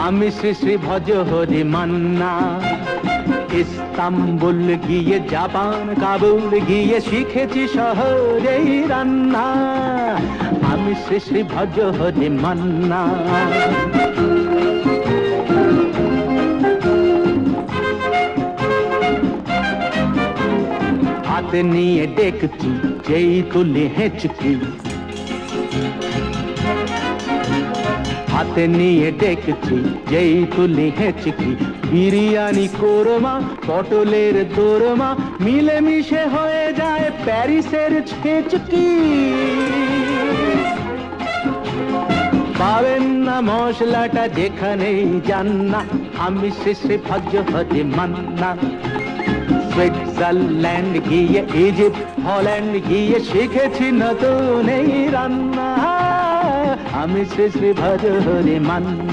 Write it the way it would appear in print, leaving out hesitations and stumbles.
আমি শ্রী শ্রী ভজ হরি মান্না। ইস্তাম্বুল গিয়ে জাপান কাবুল গিয়ে শিখেছি শহরেই রান্না। আমি শ্রী শ্রী ভজ হরি মান্না। হাতে নিয়ে ডেকছি যেই তুলি হেঁচকি, হাতে নিয়ে ডেকছি যেই তুলি হেঁচকি। বিরিয়ানি কোরমা পটলের দোরমা মিলেমিশে হয়ে যায় প্যারিসের ছেচকি। পাবেন না মশলাটা যেখানেই যান না। আমি শ্রী শ্রী ভজ হরি মান্না। সুইজারল্যান্ড গিয়ে ইজিপ্ট হল্যান্ড গিয়ে শিখেছি নতুন এই রান্না। আমি শ্রী শ্রী ভজ হরি মান্না।